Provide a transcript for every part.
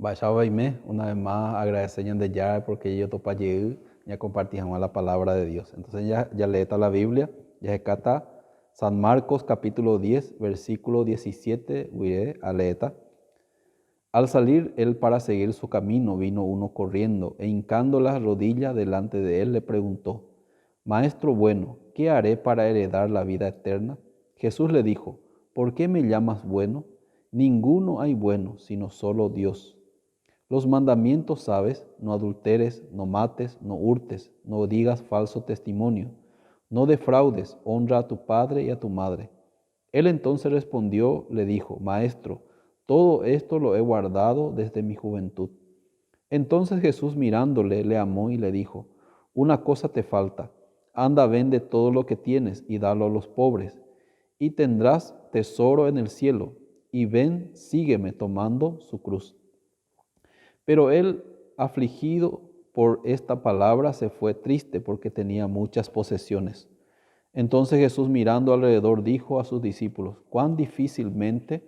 Vaya una vez más agradecer de ya porque yo topa ya compartimos la palabra de Dios. Entonces ya leeta la Biblia, ya se cata San Marcos capítulo 10, versículo 17, a leeta. Al salir él para seguir su camino, vino uno corriendo e hincando las rodillas delante de él le preguntó: Maestro bueno, ¿qué haré para heredar la vida eterna? Jesús le dijo: ¿Por qué me llamas bueno? Ninguno hay bueno, sino solo Dios. Los mandamientos sabes: no adulteres, no mates, no hurtes, no digas falso testimonio, no defraudes, honra a tu padre y a tu madre. Él entonces respondió, le dijo: Maestro, todo esto lo he guardado desde mi juventud. Entonces Jesús mirándole, le amó y le dijo: Una cosa te falta, anda, vende todo lo que tienes y dalo a los pobres, y tendrás tesoro en el cielo, y ven, sígueme tomando su cruz. Pero él, afligido por esta palabra, se fue triste porque tenía muchas posesiones. Entonces Jesús, mirando alrededor, dijo a sus discípulos: ¿Cuán difícilmente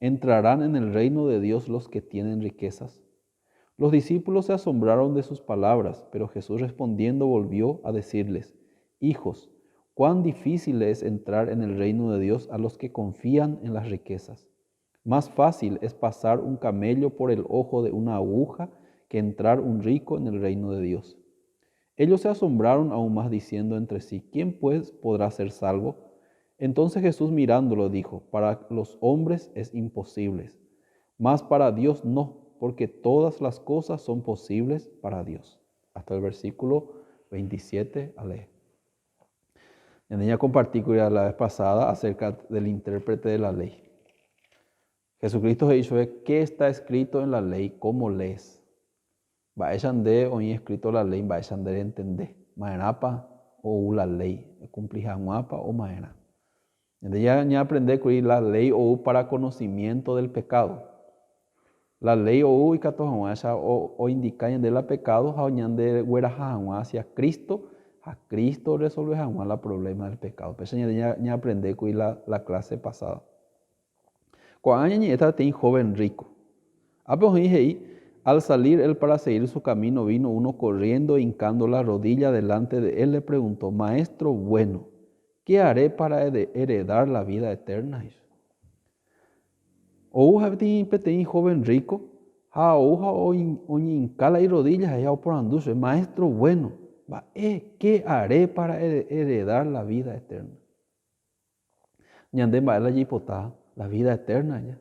entrarán en el reino de Dios los que tienen riquezas? Los discípulos se asombraron de sus palabras, pero Jesús respondiendo volvió a decirles: Hijos, cuán difícil es entrar en el reino de Dios a los que confían en las riquezas. Más fácil es pasar un camello por el ojo de una aguja que entrar un rico en el reino de Dios. Ellos se asombraron aún más diciendo entre sí: ¿Quién pues podrá ser salvo? Entonces Jesús mirándolo dijo: Para los hombres es imposible, mas para Dios no, porque todas las cosas son posibles para Dios. Hasta el versículo 27, ale. En ella compartí la vez pasada acerca del intérprete de la ley. Jesucristo dijo: ¿qué está escrito en la ley? ¿Cómo lees? Vayan de hoy escrito la ley, vayan de entender. Maenapa o la ley, cumplir mapa o maena. Ya aprender a la ley o para conocimiento del pecado. La ley o y o indican de la pecado de hacia Cristo, a Cristo resolve la problema del pecado. Pues ya aprender a la clase pasada. Cuando esta tiene joven rico. Al salir él para seguir su camino, vino uno corriendo, hincando la rodilla delante de él, le preguntó: Maestro bueno, ¿qué haré para heredar la vida eterna? O un joven rico, o hincala y rodillas, maestro bueno, ¿qué haré para heredar la vida eterna? La vida eterna ya.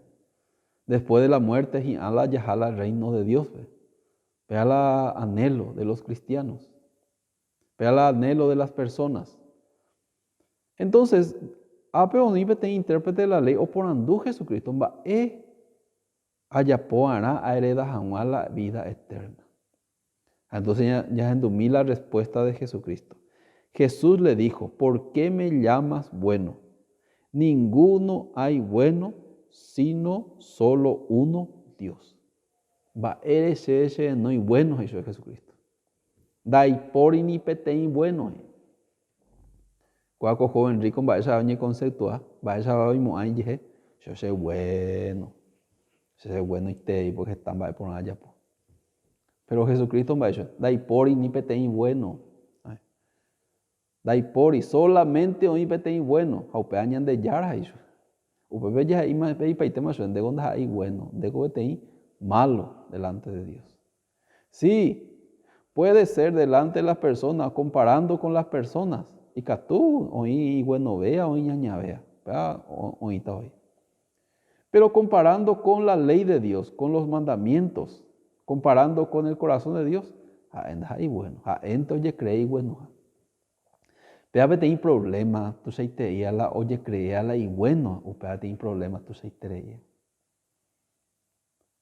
Después de la muerte, ya el reino de Dios. Vea el anhelo de los cristianos. Vea el anhelo de las personas. Entonces, te intérprete de la ley o por andú Jesucristo, ayapoará a heredar la vida eterna. Entonces ya endumí la respuesta de Jesucristo. Jesús le dijo: ¿por qué me llamas bueno? Ninguno hay bueno, sino solo uno, Dios. No hay bueno, dijo Jesucristo. Dai por ni petein bueno. Cuaco joven rico, va esa baña conceptua, va esa baña dije, yo soy bueno. Yo soy bueno y te porque están por allá. Pero Jesucristo va a decir: dai por ni petein bueno. Dai por solamente hoy petein bueno. Haupeañan de yara eso. Upepe ya hay más peitema de gonda hay bueno, de cobetein malo delante de Dios. Sí, puede ser delante de las personas, comparando con las personas. Y que tú, hoy bueno vea, hoy ñaña vea. Hoy. Pero comparando con la ley de Dios, con los mandamientos, comparando con el corazón de Dios, ahí bueno, entonces creí bueno. Pero hay problema, tú se te la oye creala y bueno, pero hay problema, tú se te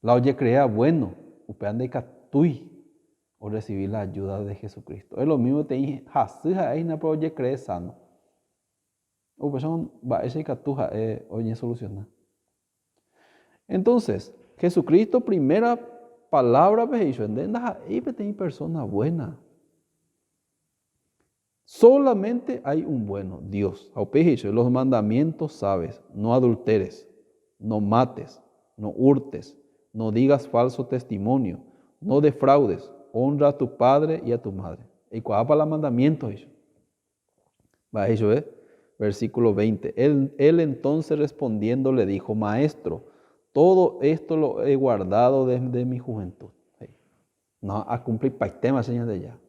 la oye crea bueno, pero de catui o recibir la ayuda de Jesucristo. Es lo mismo te dije, jasija ahí na oye cree sano. O pues va ese catuja oye solucionar. Entonces, Jesucristo, primera palabra, ahí hay persona buena. Solamente hay un bueno, Dios. Los mandamientos sabes: no adulteres, no mates, no hurtes, no digas falso testimonio, no defraudes, honra a tu padre y a tu madre. Y cuál para los mandamientos eso. Va eso, versículo 20. Él entonces respondiendo le dijo, maestro, todo esto lo he guardado desde mi juventud. No a cumplir paitema señas de ya.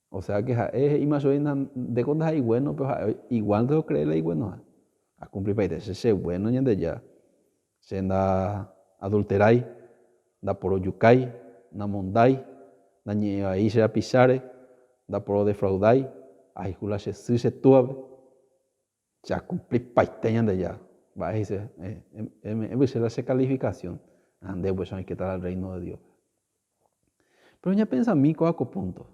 O sea que es imagen de cuando hay bueno, pero igual de creerle y bueno a cumplir paitema. Ese bueno señas de ya. Se da adulterai, da por yucay, na mondai, na ahí se pisare, da por defraudai, ahí jula se tuave. Ya cumplir paitema de ya. Va a decir, esa calificación. Ande pues hay que estar al reino de Dios. Pero ya piensa a mí con punto.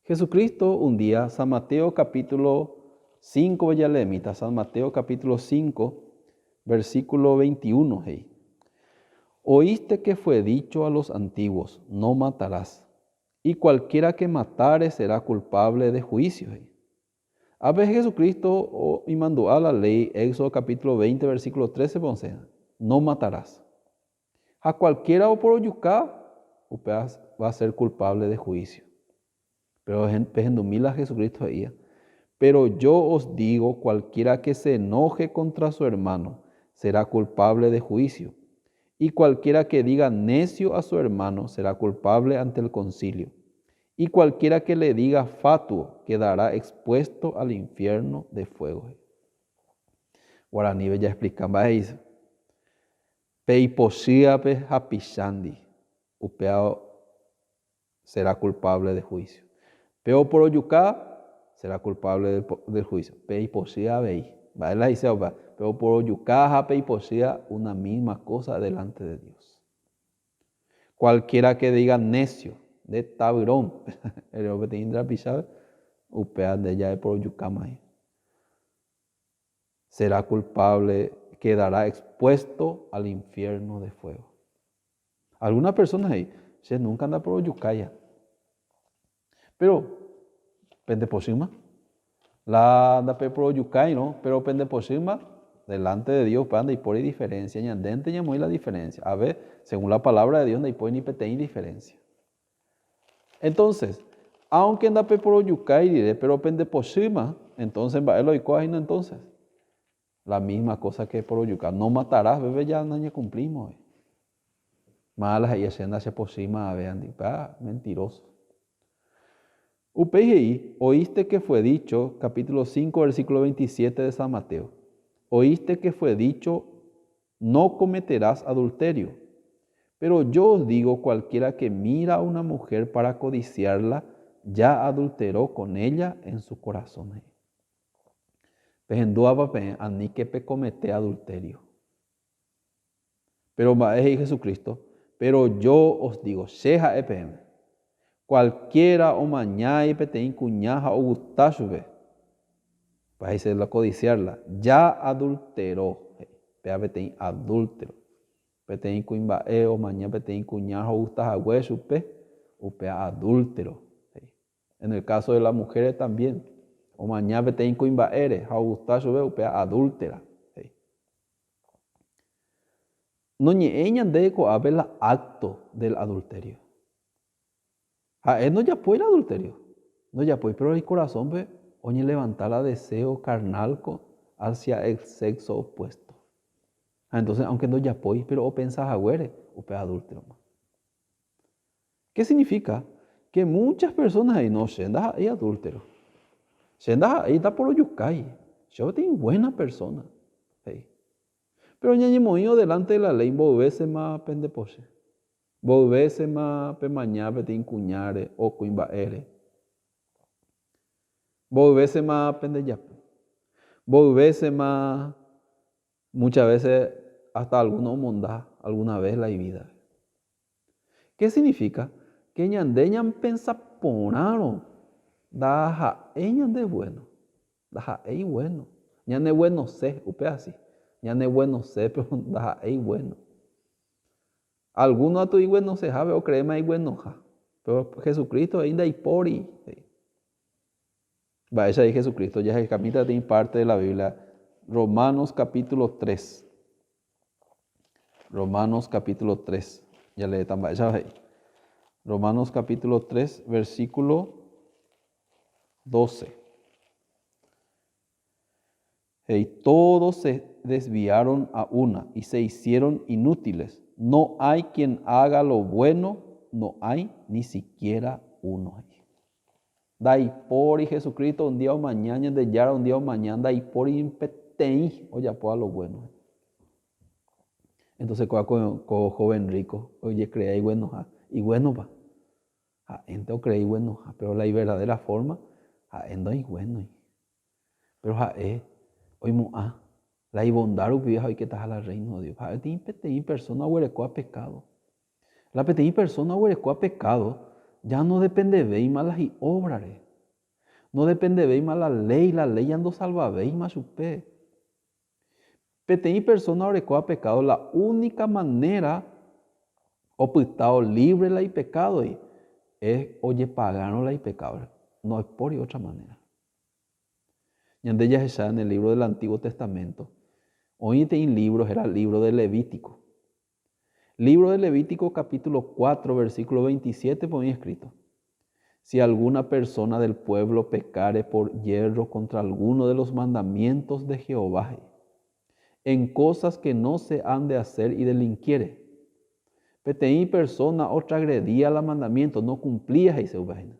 Jesucristo un día, San Mateo capítulo 5, ya leemita, San Mateo capítulo 5, versículo 21. Hey. Oíste que fue dicho a los antiguos, no matarás, y cualquiera que matare será culpable de juicio. Hey. A veces Jesucristo y mandó a la ley, Éxodo capítulo 20, versículo 13, no matarás. A cualquiera o por oyucá, va a ser culpable de juicio. Pero en a Jesucristo ahí. Pero yo os digo, cualquiera que se enoje contra su hermano será culpable de juicio. Y cualquiera que diga necio a su hermano será culpable ante el concilio. Y cualquiera que le diga fatuo quedará expuesto al infierno de fuego. Guaraní ya explicaba eso. Peiposia pe hapishandi. Upeao será culpable de juicio. Peo por oyucá será culpable del juicio. Peiposia veis. Pero por oyucá, peiposia, una misma cosa delante de Dios. Cualquiera que diga necio, de tabirón, el hombre te indra pisar, upea de ya por oyucá mai. Será culpable, quedará expuesto al infierno de fuego. Algunas personas ahí, se nunca anda por oyucaya. Pero, pende por cima. La anda por oyucay, ¿no? Pero pende por cima, delante de Dios, panda y por diferencia. Y andente ya muy la diferencia. A ver, según la palabra de Dios, no hay por ni pete indiferencia. Entonces, aunque anda por oyucay, pero pende por cima, entonces va el oicoa, no entonces. La misma cosa que por oyucay. No matarás, bebé, ya no cumplimos. Malas y escenas se por cima, vean, mentiroso. UPGI, oíste que fue dicho, capítulo 5, versículo 27 de San Mateo. Oíste que fue dicho, no cometerás adulterio. Pero yo os digo, cualquiera que mira a una mujer para codiciarla, ya adulteró con ella en su corazón. Pejendúa ani que pe comete adulterio. Pero es Jesucristo. Pero yo os digo, sheja EPM. Cualquiera o mañana y peteín cuñaja o gustashube. Para decirlo codiciarla. Ya adulteró. Pea peteín adúltero. Peteín cuimbae o mañana peteín cuñaja o gustajahuesupe. O pea adúltero. En el caso de las mujeres también. O mañana peteín cuimbaere. O gustashube o pea adúltera. No ñeñan de coabe el acto del adulterio. Él no ya puede el adulterio. No ya puede, pero el corazón ve, oye, levantar el deseo carnal hacia el sexo opuesto. Entonces, aunque no ya puede, pero o pensas agüere, o pe adúltero. ¿Qué significa? Que muchas personas ahí no se andan ahí adúltero. Se andan ahí está por oyucay. Yo tengo buena persona. Pero ñañi moído delante de la ley, veces más pendepose. Veces más pemañá, petín cuñare o cuimbaere. Veces más pendeyape. Veces más, muchas veces hasta alguna mondá, alguna vez la vida. ¿Qué significa? Que ñandeñan pensa ponaro. Daja eñan de bueno. Daja ey bueno. Ñane bueno sé, upe así. Ñane bueno sé, pero daja ey bueno. Algunos a tu igual no se sabe o creema igual no ja. Pero Jesucristo ainda y pori. Va, esa es Jesucristo. Ya es el capítulo de parte de la Biblia. Romanos capítulo 3. Romanos capítulo 3. Ya le también, ya ve. Romanos capítulo 3, versículo 12. Y todos se desviaron a una y se hicieron inútiles. No hay quien haga lo bueno, no hay ni siquiera uno. Dai por y Jesucristo un día o mañana, de ya un día o mañana, dai por y impetei, o ya por lo bueno. Entonces, con joven rico, oye, creéis bueno, y bueno va. Ento creéis bueno, pero la verdadera forma, endo y bueno. Pero hoy la bondad vieja hoy que estás a la reino de Dios. Te persona huereco a pecado. La petí persona huereco a pecado, ya no depende de malas y obras. No depende de más la ley ando salva de más supe. Petí persona huereco a pecado, la única manera optado libre la y pecado es oye pagaron la y pecado. No es por otra manera. Y ande ya está en el libro del Antiguo Testamento. Hoy en libros era el libro de Levítico. Libro de Levítico capítulo 4 versículo 27 ponía escrito. Si alguna persona del pueblo pecare por yerro contra alguno de los mandamientos de Jehová, en cosas que no se han de hacer y delinquiere. Peteí persona otra agredía los mandamientos, no cumplía y se vaina.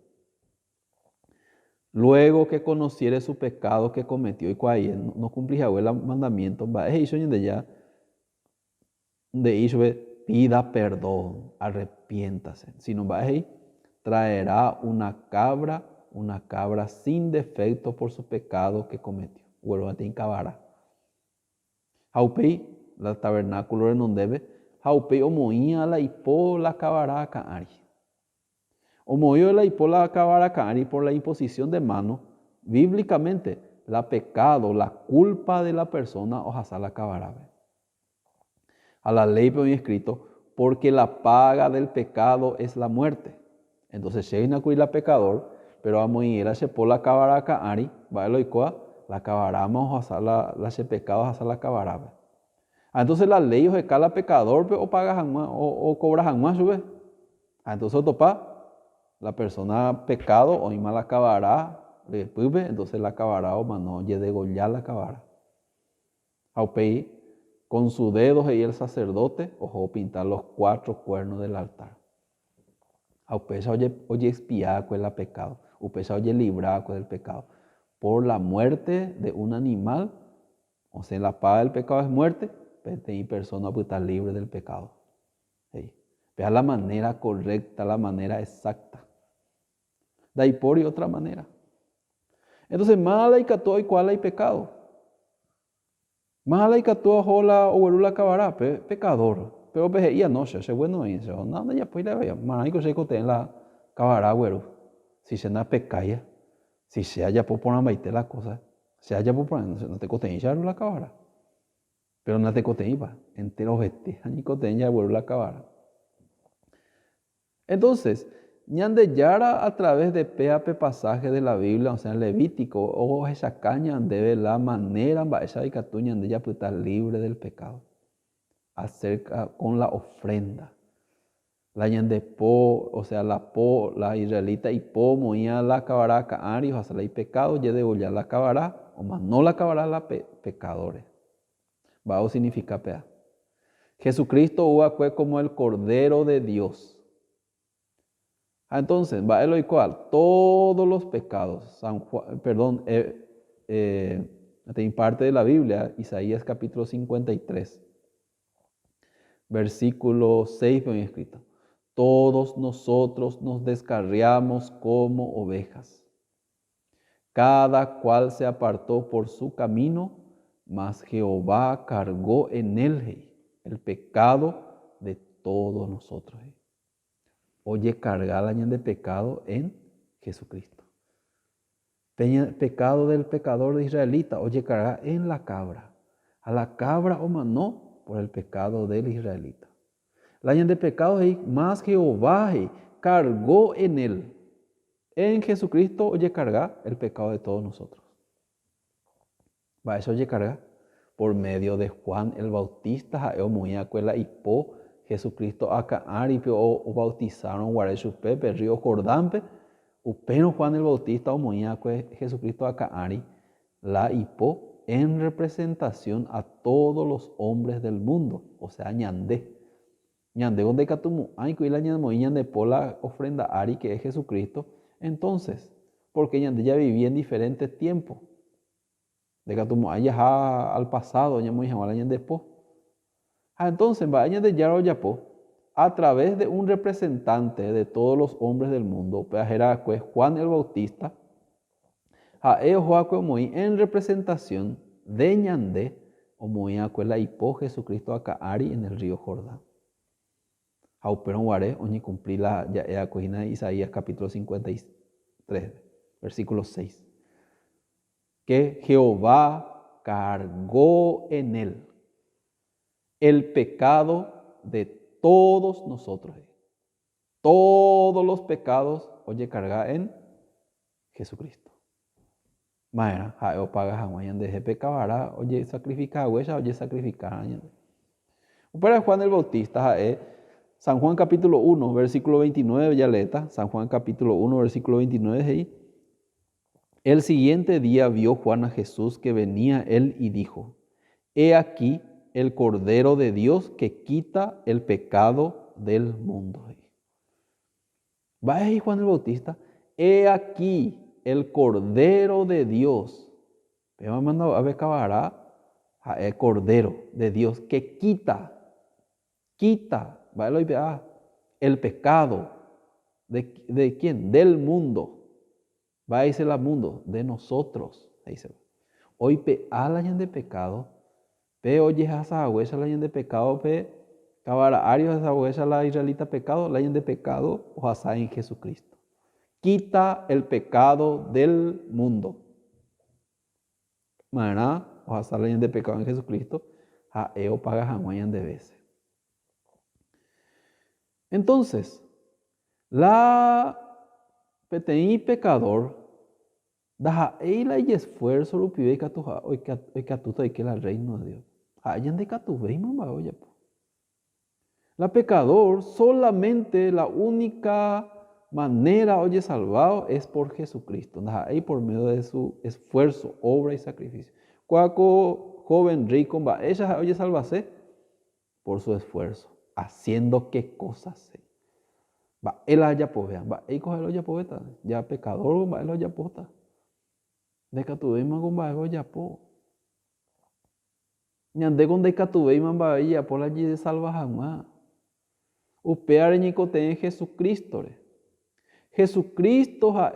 Luego que conociere su pecado que cometió y cuál no cumplía el mandamiento, va a eso de ya de eso pida perdón, arrepiéntase. Si no va a traerá una cabra sin defecto por su pecado que cometió. Vuelvo a ti cabara. Haupei, la tabernáculo en donde debe, haupei omoía la hipo la cabara caari. Omoío la hipo la cabara caari por la imposición de mano, bíblicamente, la pecado, la culpa de la persona ojalá la cabara. A la ley por escrito, porque la paga del pecado es la muerte. Entonces, si hay una cuida pecador, pero a Moira se por la cabara caari, va el oikoa, la cabaramos a la se pecado hasta la cabara. Entonces la ley es cala pecador o pagas o cobras más sube. Entonces topa la persona pecado o ima la cabará, entonces la cabará o mano ye degollar la cabara. Aupei con su dedo y el sacerdote ojo pintar los 4 cuernos del altar. Aupesa oye expiar con el pecado, upesa oye librar con el pecado. Por la muerte de un animal, o sea, la paga del pecado es muerte, y persona puede estar libre del pecado. ¿Sí? Vea la manera correcta, la manera exacta. De ahí por y otra manera. Entonces, mala y cató y cuál hay pecado. Mala y cató jola o la cabará, pecador. Pero veía no sé, bueno es eso. Nada ya pues le vaya. Maraco se cote en la cabará, güero. Si se na pecaya, si se haya por poner maite la cosa, se haya por poner, no te cote en la cabará. Pero no te cote iba, entero vete, ni cote ya güero la cabará. Entonces, ñande yara a través de PAP pasaje de la Biblia, o sea, en Levítico, o esa caña debe la manera, esa y catuña de ya puede estar libre del pecado. Acerca con la ofrenda. La ñande po, o sea, la israelita y po, moía la cabará, caari, o sea, la y pecado, ya debo ya la cabará, o más no la cabará la pecadores. Va a significar pea. Jesucristo fue como el Cordero de Dios. Entonces, va el igual, todos los pecados, en parte de la Biblia, Isaías capítulo 53, versículo 6, bien escrito. Todos nosotros nos descarriamos como ovejas. Cada cual se apartó por su camino, mas Jehová cargó en él el pecado de todos nosotros. Oye, cargar la de pecado en Jesucristo. Pecado del pecador de israelita, oye, cargar en la cabra. A la cabra o manó por el pecado del israelita. La de pecado es más Jehová cargó en él. En Jesucristo, oye, cargar el pecado de todos nosotros. Va, eso oye, cargar. por medio de Juan el Bautista, jaeo muía cuela ipo, Jesucristo aca'áripe o bautizaron guarechupepe, río Jordánpe, upero Juan el Bautista o muía Jesucristo aca'ári, la ipo en representación a todos los hombres del mundo, o sea, ñandé. Ñande donde catumu ay la ñande por la ofrenda ari que es Jesucristo. Entonces, porque ñande ya vivía en diferentes tiempos. De catumu ay ya al pasado, ya muy la ñande po. Entonces, va ñande ya ya po a través de un representante de todos los hombres del mundo, era Juan el Bautista, en representación de ñande o muy la hipo Jesucristo acá ari en el río Jordán. Pero guaré, oñi cumplí la ya cojina de Isaías capítulo 53, versículo 6. Que Jehová cargó en él el pecado de todos nosotros. Todos los pecados, oye, carga en Jesucristo. Maera, jaeo paga jamayan de pecabara, oye, sacrifica huella, oye, sacrificar. Para Juan el Bautista, San Juan capítulo 1, versículo 29, ya leeta, San Juan capítulo 1, versículo 29, ahí. El siguiente día vio Juan a Jesús que venía él y dijo, he aquí el Cordero de Dios que quita el pecado del mundo. Va ahí Juan el Bautista, he aquí el Cordero de Dios. Pero me manda a ver el Cordero de Dios que quita el pecado de quién, del mundo. Va a decir el mundo, de nosotros. Hoy pe alañan de pecado, pe oye asa huesa lañan de pecado, pe cabara arios esa huesa la israelita pecado, lañan de pecado o asa en Jesucristo. Quita el pecado del mundo. Maná o asa lañan de pecado en Jesucristo, a eo paga jamayan de veces. Entonces, la PTI pecador, da ella y esfuerzo lo pide que tu hoy que la reino de Dios. Hayan de catubei mamá oye. La pecador solamente la única manera oye salvado es por Jesucristo. Da ahí por medio de su esfuerzo, obra y sacrificio. Cuaco joven rico va ella oye salvase por su esfuerzo. Haciendo qué cosas. Va, él haya povea, va, él coge el olla poveta, ya pecador, va, el olla pota. De catubeima con va, el olla po. Ñande con de catubeima va, ella por allí de salvajamá. Upear ñicote en Jesucristo. Jesucristo ja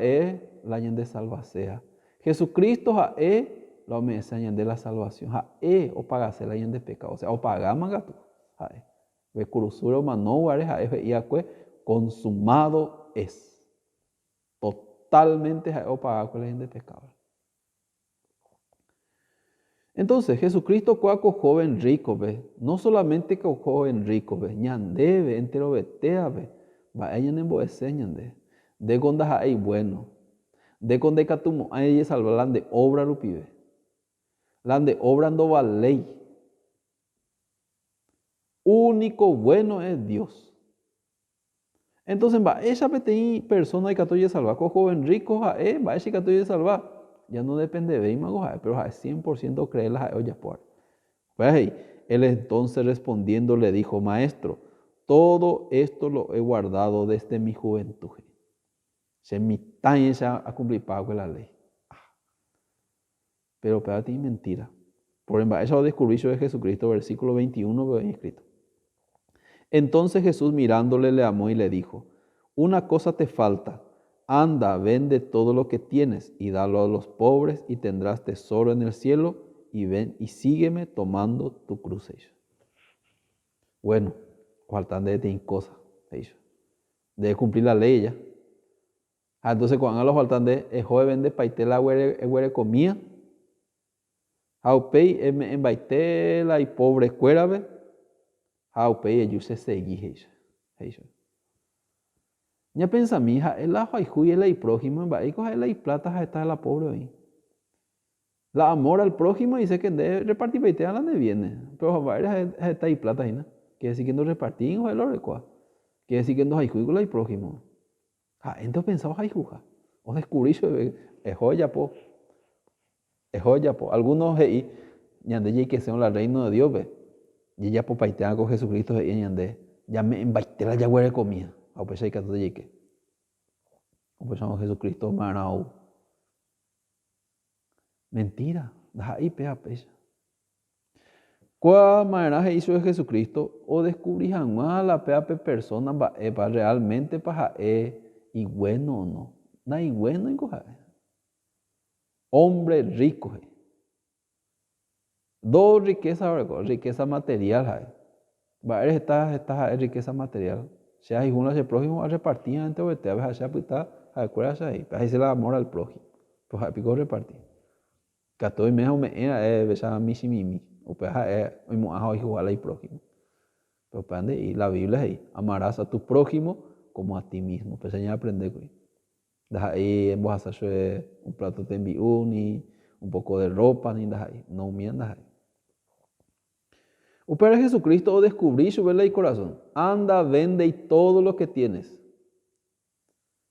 la ñande salvasea. Jesucristo ja la omesa ñande la salvación. Ja o pagase la ñande pecado. O sea, o pagama gato. Ja ve curusuro manoware ja y acue. Consumado es. Totalmente opagado con la gente de pecado. Entonces, Jesucristo cuaco joven rico, ve. No solamente que joven rico, ve. Ñande, ve. Entero betea, ve. Va ella en boese, ñande. De gonda hay bueno. De conde catumo, ahí salvan de obra lupive. Lan de obra no va ley. Único bueno es Dios. Entonces, va, esa persona de catoya salva, con joven rico, va, ese catoya salva, ya no depende de imago, pero es 100% creerla, oye, por. Pues, él entonces respondiendo le dijo, maestro, todo esto lo he guardado desde mi juventud. Se mi tan a cumplir pago con la ley. Pero espérate, mentira. Por ejemplo, eso descubrió de Jesucristo, versículo 21, lo he escrito. Entonces Jesús mirándole le amó y le dijo, una cosa te falta, anda, vende todo lo que tienes y dalo a los pobres y tendrás tesoro en el cielo y ven y sígueme tomando tu cruz. Bueno, faltan de ti cosas. Debe cumplir la ley ya. Entonces cuando los faltan de joven de paitela huere comía. Aupei en baitela y pobre cuérave. Aupei ellos se seguí. Ya pensa mi hija, el ajo y juy el prójimo, va y coge la plata está la pobre hoy. La amor al prójimo dice que de repartir peite a la de viene. Pero varias está ahí plata ahí, ¿no? Quiere decir que no repartir, o el oro, quiere decir que no hay juego el prójimo. Entonces pensaba, hay juja. O descubrí, es joya, po. Es joya, po. Algunos ahí, ñande, ya que sean la reino de Dios, ve. Y ya, po, paitean con Jesucristo, ahí, ñande. Ya me embaité la yagüe de comida. A pesar de que todo llegue. O pensamos Jesucristo, marao. Mentira. Deja ahí, pea, pesa. ¿Cuál manera hizo de Jesucristo? O descubrí jamás la pea persona para realmente para y bueno o no. No y bueno y coja. Hombre rico. Dos riquezas, riqueza material. Varias estas riqueza material. Si hay una de prójimo a repartir entre vete a ver allá puta a acuerdas ahí. Ahí se la amor al prójimo. Pues a pico repartir. Cató y me era besaba mimi. O pues hoy moajo y jugar al prójimo. Pero pande y la Biblia es ahí. Amarás a tu prójimo como a ti mismo. Pues señor aprende güey. Deja ahí en vos hacer un plato de envío ni un poco de ropa ni deja ahí. No miendas ahí. Opera Jesucristo o descubrí su vela y corazón. Anda, vende y todo lo que tienes.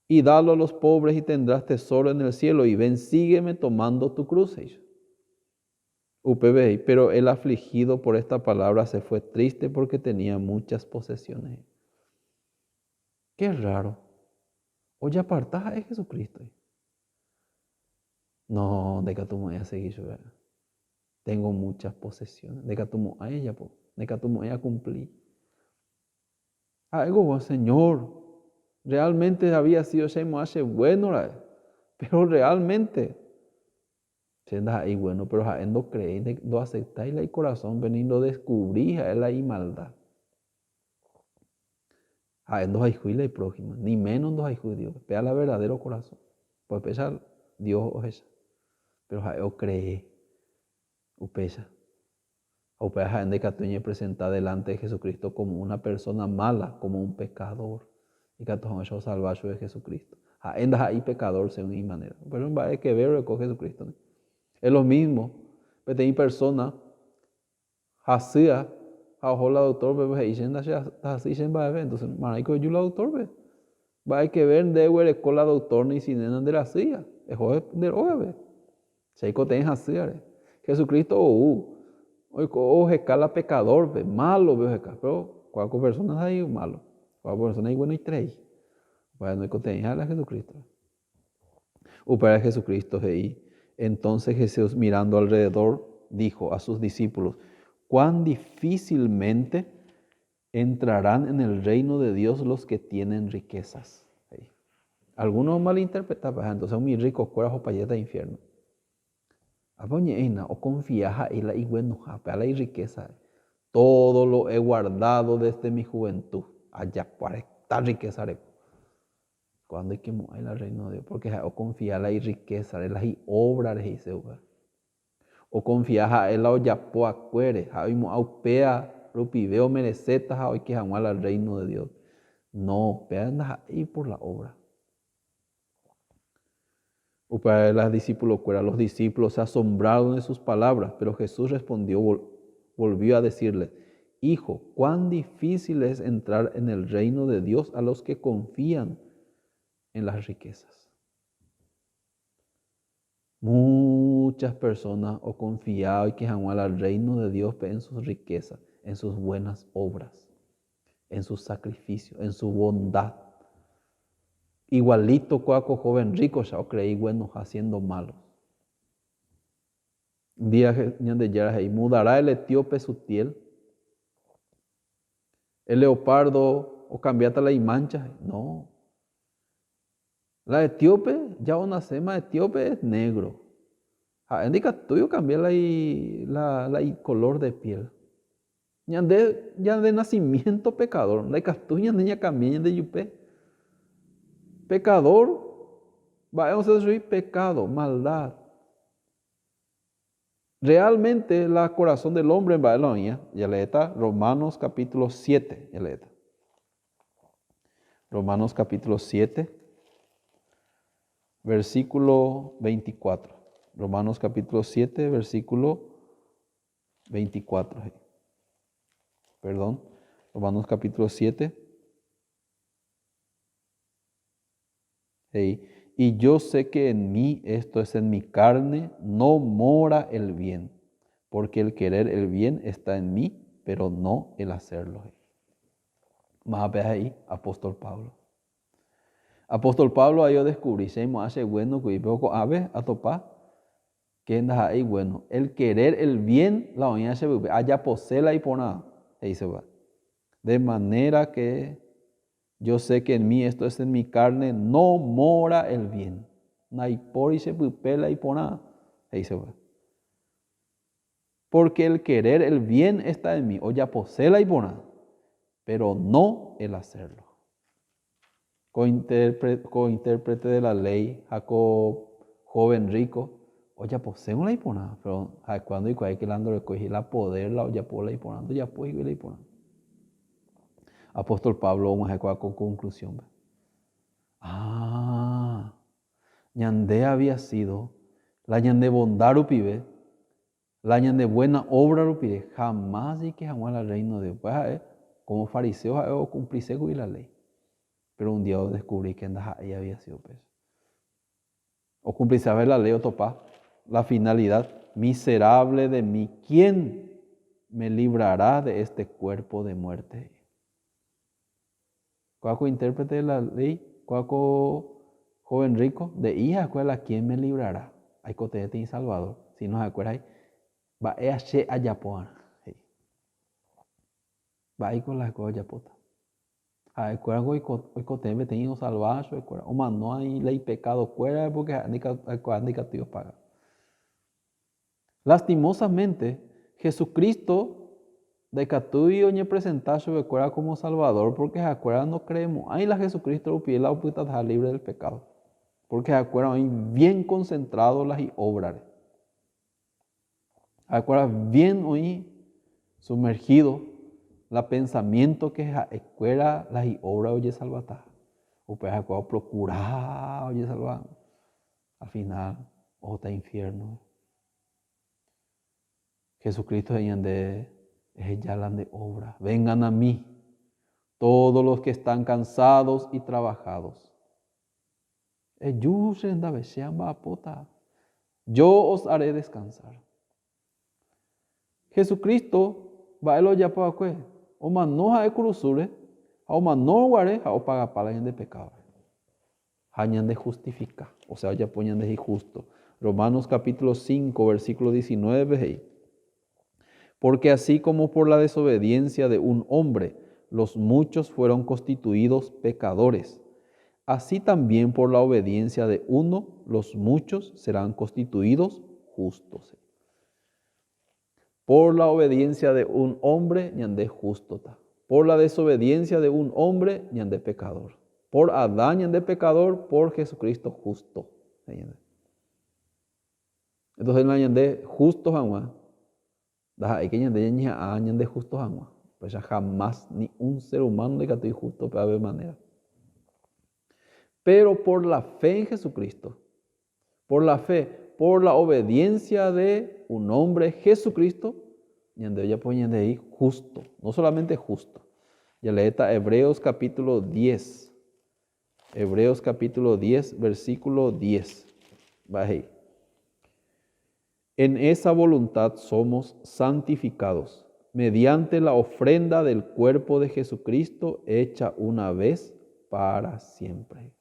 Y dalo a los pobres y tendrás tesoro en el cielo. Y ven, sígueme tomando tu cruz. UPB, pero el afligido por esta palabra se fue triste porque tenía muchas posesiones. Qué raro. Oye, apartás es Jesucristo. No, de que tú me voy a seguir yo. Tengo muchas posesiones. De que tú me a ella, de que tú me voy a cumplir. Algo, Señor. Realmente había sido Shemoshe bueno, pero realmente. Y bueno, pero no creéis, no aceptáis el corazón, veniendo a descubrir la maldad. No hay juicio y prójimo, ni menos no hay juicio. Pea el verdadero corazón. Pues pesa Dios o esa. Pero o cree, o pesa. O pesa en decatuña presentar delante de Jesucristo como una persona mala, como un pecador. Y que todos ellos salvados de Jesucristo. Endas ahí pecador según mi manera. Pero no hay que ver con Jesucristo. ¿No? Es lo mismo. Pero hay personas, hacía, a la doctor, pero así se va a ver. Entonces, marico, yo la doctor, va a que ver de huele con la doctor ni sin nada de la silla. Es joder de hoy, se coten hacía. Jesucristo, o escala pecador, malo, pero cualquier persona hay malo. Cualquier persona hay bueno y tres. Para no coten a Jesucristo. O para Jesucristo, entonces Jesús mirando alrededor dijo a sus discípulos: cuán difícilmente entrarán en el reino de Dios los que tienen riquezas. Algunos malinterpretan, entonces son muy ricos, cueras o payeta de infierno. O confías en la iguenuja, la riqueza. Todo lo he guardado desde mi juventud. Allá para esta riqueza. Cuando hay que mover el reino de Dios, porque o confías en la riqueza, en las obras de ese lugar. O confías en la oyapoa cuere, hay aupea, rupiveo merecetas, hoy que jamás al reino de Dios. No, andas ahí por la obra. O para los discípulos cuera, los discípulos se asombraron de sus palabras, pero Jesús respondió, volvió a decirles: hijo, cuán difícil es entrar en el reino de Dios a los que confían en las riquezas. Muchas personas o confiado y que jamás al reino de Dios en sus riquezas, en sus buenas obras, en su sacrificio, en su bondad. Igualito cuaco joven rico, ya creí buenos haciendo malos. Un día de Yara y mudará el etíope su piel, el leopardo o cambiata la mancha. No. La etíope, ya una sema etíope es negro. Indica tuyo cambiar la color de piel. Ya de nacimiento pecador. La castuña niña cambian de yupe. Pecador, vamos a decir pecado, maldad. Realmente el corazón del hombre en Babilonia, ya le está Romanos capítulo 7, ya le está. Romanos capítulo 7, versículo 24. Romanos capítulo 7, versículo 24. Perdón, Romanos capítulo 7. Y yo sé que en mí, esto es en mi carne, no mora el bien, porque el querer el bien está en mí, pero no el hacerlo. Más ahí, apóstol Pablo. Apóstol Pablo ahí yo descubrí, se me hace bueno que poco ave a topar, que andas ahí bueno. El querer el bien, la oña se ve, allá posela y por nada, ahí se va. De manera que yo sé que en mí, esto es en mi carne, no mora el bien. Naipor y se pupela y por nada, ahí se va. Porque el querer el bien está en mí, o ya posela y por nada, pero no el hacerlo. Cointérprete de la ley, Jacob, joven rico, o ya posee una hipona, pero cuando y hay que la recoger la poder, la ya por la hipona, ya pues y la hipona. Apóstol Pablo, vamos a con conclusión. Ñande había sido la ñande bondad upibe, la ñande buena obra upibe, jamás y que jamás la reino de Dios. Pues como fariseo o cumplirse con la ley. Pero un día descubrí que ahí había sido peso. O cumplirse a ver la ley o topar. La finalidad, miserable de mí, ¿quién me librará de este cuerpo de muerte? Cuaco intérprete de la ley, cuaco joven rico, de hija escuela, ¿quién me librará? Hay cotete y Salvador. Si no se acuerdan, va a che ayapoan. Va ahí con la escuela yapota. A escuela hoy cotete tenido salvaje, escuela. O más no hay ley pecado, cuera porque indicativo paga. Lastimosamente, Jesucristo de Catuyo ni presentar su escuela como Salvador, porque se acuerdan no creemos. Ahí la Jesucristo lo pide la oportunidad libre del pecado. Porque se acuerdan ahí bien concentrados las obras. Se acuerdan bien hoy sumergido la pensamiento que se escuela las obras oye salvatá. O pues se acuerdan procurar oye salvar. Al final, otra infierno. Jesucristo es ya la de obra. Vengan a mí, todos los que están cansados y trabajados. Yo os haré descansar. Jesucristo va a lo ya para qué. O manoja de cruzure, o manor guare, o paga para de pecado. Hañan de justificar, o sea, ya ponían de justo. Romanos capítulo 5, versículo 19. Porque así como por la desobediencia de un hombre los muchos fueron constituidos pecadores, así también por la obediencia de uno los muchos serán constituidos justos. Por la obediencia de un hombre, ñande justo. Por la desobediencia de un hombre, ñande pecador. Por Adán, ñande pecador, por Jesucristo justo. Entonces, ñande justo jamás. Hay que ñande justo jamás. Pues ya jamás ni un ser humano de que estoy justo para ver manera. Pero por la fe en Jesucristo, por la fe, por la obediencia de un hombre, Jesucristo, ya ponen de ahí justo, no solamente justo. Ya leeta Hebreos capítulo 10. Hebreos capítulo 10, versículo 10. Va ahí. En esa voluntad somos santificados mediante la ofrenda del cuerpo de Jesucristo hecha una vez para siempre.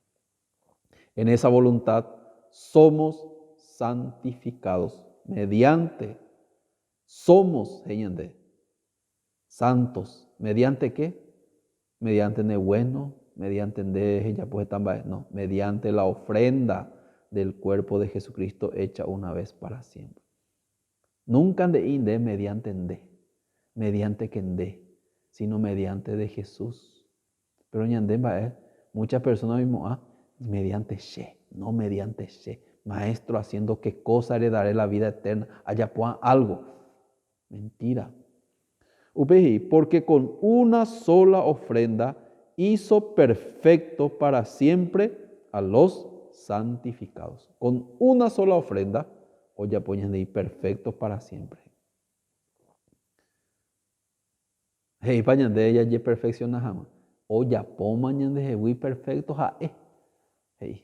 En esa voluntad somos santificados mediante, somos, gente, santos. ¿Mediante qué? Mediante de bueno, mediante de ella pues también, no, mediante la ofrenda del cuerpo de Jesucristo hecha una vez para siempre. Nunca de inde mediante quien de, sino mediante de Jesús. Pero muchas personas mismo, mediante she, no mediante she. Maestro, haciendo qué cosa heredaré la vida eterna, allá puedan algo. Mentira. Porque con una sola ofrenda hizo perfecto para siempre a los santificados. Con una sola ofrenda o ya ponen de ir perfectos para siempre. Hey, pañande ya ye perfecciona jamás. O ya poman de muy perfectos a hey.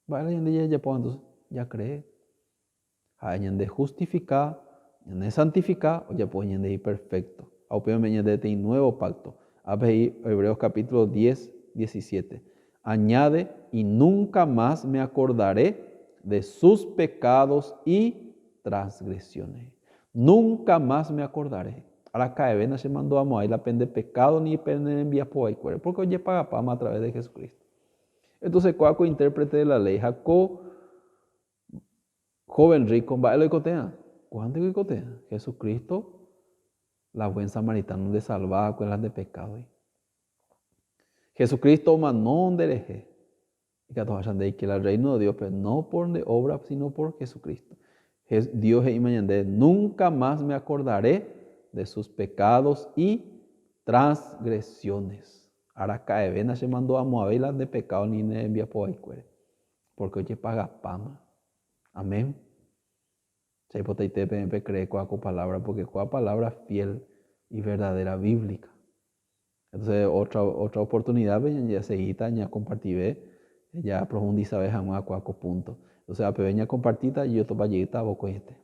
Vale, ya entonces ya cree. De justificar, de santificar, o ya pueden de ir perfecto. A de este nuevo pacto. A ver, Hebreos capítulo 10, 17. Añade, y nunca más me acordaré de sus pecados y transgresiones. Nunca más me acordaré. Ahora cae, ven, se mandó a Moai, la pende pecado ni pende envía por ahí, porque oye paga pama a través de Jesucristo. Entonces, ¿cuál intérprete de la ley? Jacob, joven rico, va lo cotea. ¿Cuánto que cotea? Jesucristo, la buen samaritano de salvar con las de pecado. Jesucristo manón de hereje. Y que todos hayan de que el reino de Dios, pero no por de obra, sino por Jesucristo. Dios y mañana nunca más me acordaré de sus pecados y transgresiones. Ahora cae, ven, se mandó a Moabel las de pecado ni ne envía por ahí, porque oye paga pama. Amén. Se hipoteíste cree con palabra, porque con palabra fiel y verdadera bíblica. Entonces, otra oportunidad, ya seguita, ya compartir, ya profundiza, jamás cuaco punto. Entonces, a pequeña compartida, y yo topa lleguita a boco este.